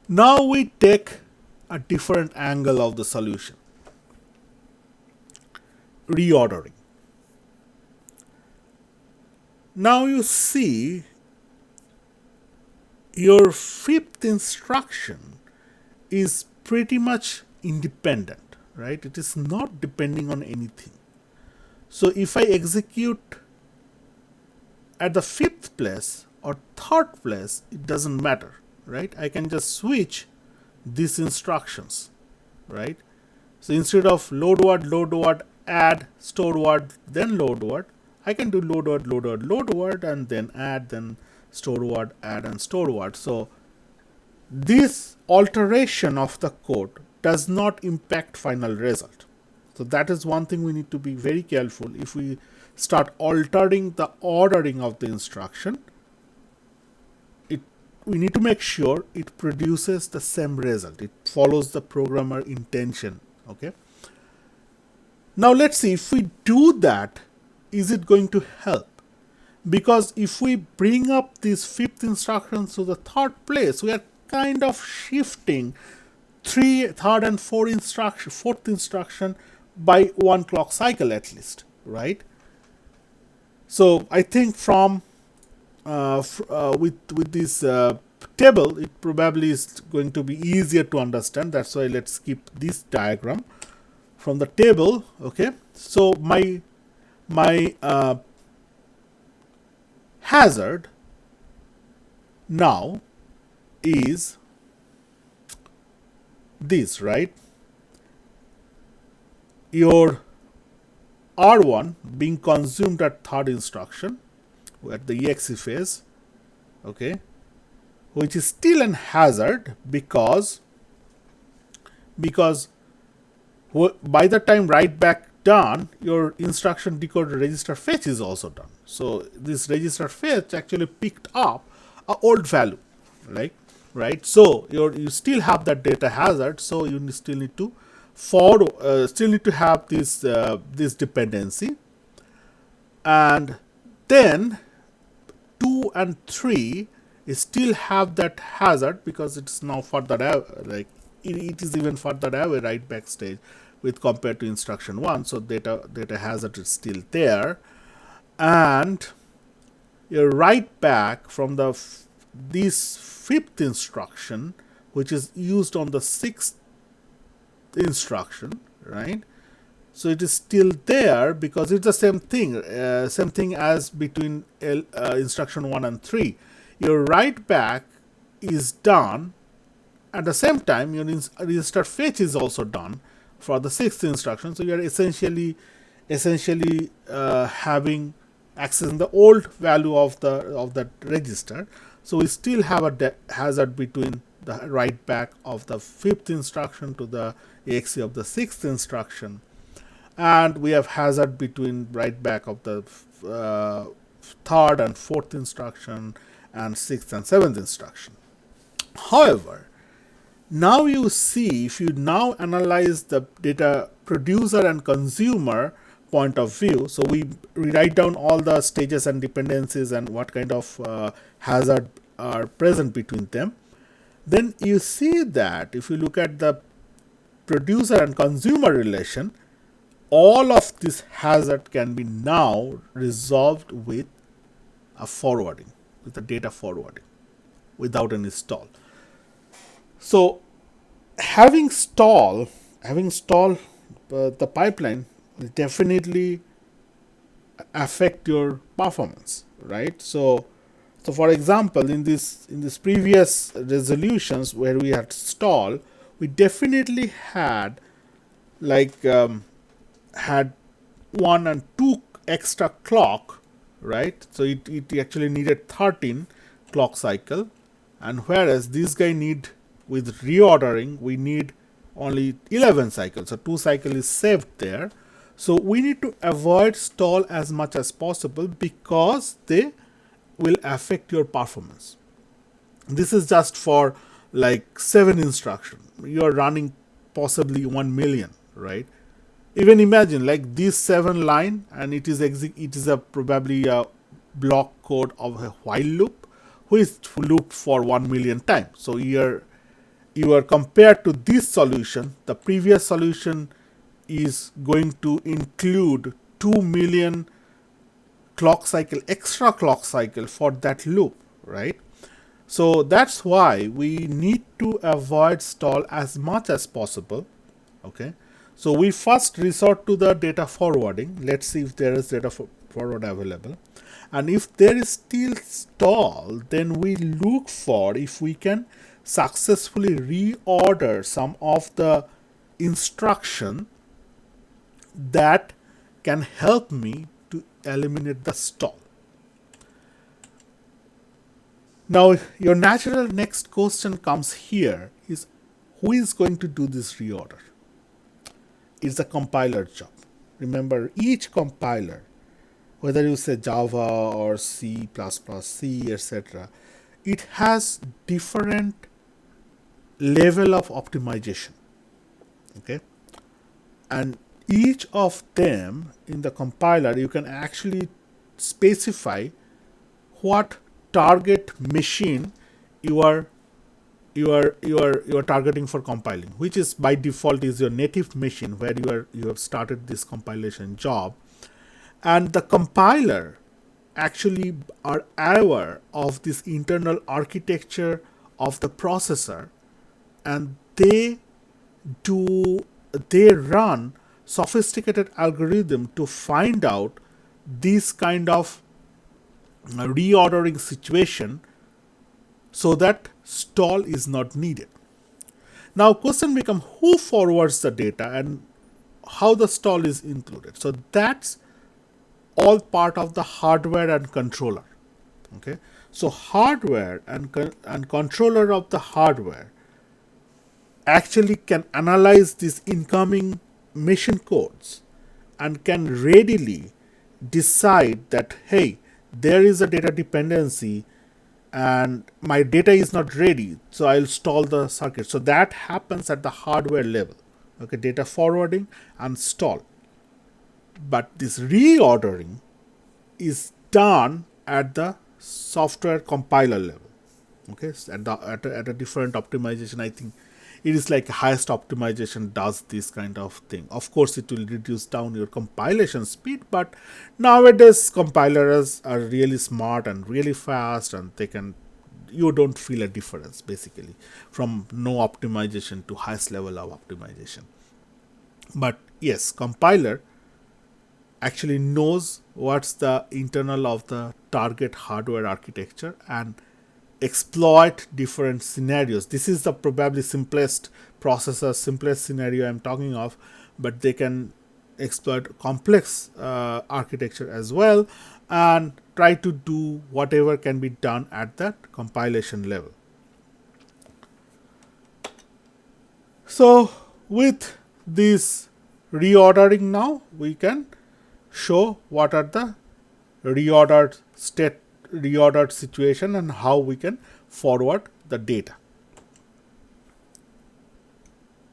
Now we take a different angle of the solution. Reordering. Now you see your fifth instruction is pretty much independent, right? It is not depending on anything. So if I execute at the fifth place or third place, it doesn't matter, right? I can just switch these instructions, right? So instead of load word, add, store word, then load word, I can do load word, and then add, then store word, add, and store word. So this alteration of the code does not impact final result. So that is one thing we need to be very careful. If we start altering the ordering of the instruction, we need to make sure it produces the same result. It follows the programmer intention. Okay. Now let's see if we do that, is it going to help? Because if we bring up these fifth instructions to the third place, we are kind of shifting third and fourth instruction by one clock cycle at least, right? So I think from with this table, it probably is going to be easier to understand. That's why let's skip this diagram from the table. Okay, so my hazard now is this, right? Your R1 being consumed at third instruction at the exe phase, okay, which is still an hazard because by the time write back done, your instruction decoder register fetch is also done. So this register fetch actually picked up a old value, right? So you still have that data hazard. So you still need to have this dependency, and then 2 and 3 still have that hazard because it's now further it is even further away right back stage with compared to instruction 1. So data hazard is still there, and you write back from this fifth instruction, which is used on the sixth instruction, right? So it is still there because it's the same thing as between instruction 1 and 3. Your write back is done at the same time. Your register fetch is also done for the sixth instruction. So you are essentially having accessing the old value of that register. So we still have a hazard between the write back of the fifth instruction to the exe of the sixth instruction, and we have hazard between write back of the third and fourth instruction and sixth and seventh instruction. However, now you see, if you now analyze the data producer and consumer point of view, so we write down all the stages and dependencies and what kind of hazard are present between them, then you see that if you look at the producer and consumer relation, all of this hazard can be now resolved with a forwarding, with a data forwarding, without any stall. So having stall the pipeline will definitely affect your performance, right? So for example, in this previous resolutions where we had stall, we definitely had had 1 and 2 extra clock, right? So it actually needed 13 clock cycle, and whereas this guy need, with reordering, we need only 11 cycles. So 2 cycle is saved there. So we need to avoid stall as much as possible because they will affect your performance. This is just for 7 instruction. You are running possibly 1 million, right? Even imagine this 7 line, and it is probably a block code of a while loop, which looped for 1 million times. So you are compared to this solution, the previous solution is going to include 2 million clock cycle, extra clock cycle for that loop, right? So that's why we need to avoid stall as much as possible. Okay, so we first resort to the data forwarding. Let's see if there is data forward available, and if there is still stall, then we look for if we can successfully reorder some of the instruction that can help me to eliminate the stall. Now, your natural next question comes here is, who is going to do this reorder? It's a compiler job. Remember, each compiler, whether you say Java or C++, C, etc., it has different level of optimization. Okay, and each of them in the compiler, you can actually specify what target machine you are targeting for compiling, which is by default is your native machine where you have started this compilation job, and the compiler actually are aware of this internal architecture of the processor, and they run sophisticated algorithm to find out this kind of reordering situation so that stall is not needed. Now question becomes, who forwards the data and how the stall is included. So that's all part of the hardware and controller. Okay, so hardware and controller of the hardware actually can analyze these incoming machine codes and can readily decide that, hey, there is a data dependency and my data is not ready, so I'll stall the circuit. So that happens at the hardware level. Okay, data forwarding and stall. But this reordering is done at the software compiler level. Okay, so at a different optimization, I think it is like highest optimization does this kind of thing. Of course, it will reduce down your compilation speed, but nowadays compilers are really smart and really fast, and you don't feel a difference basically from no optimization to highest level of optimization. But yes, compiler actually knows what's the internal of the target hardware architecture and exploit different scenarios. This is the probably simplest processor, simplest scenario I'm talking of, but they can exploit complex architecture as well and try to do whatever can be done at that compilation level. So with this reordering now, we can show what are the reordered situation and how we can forward the data.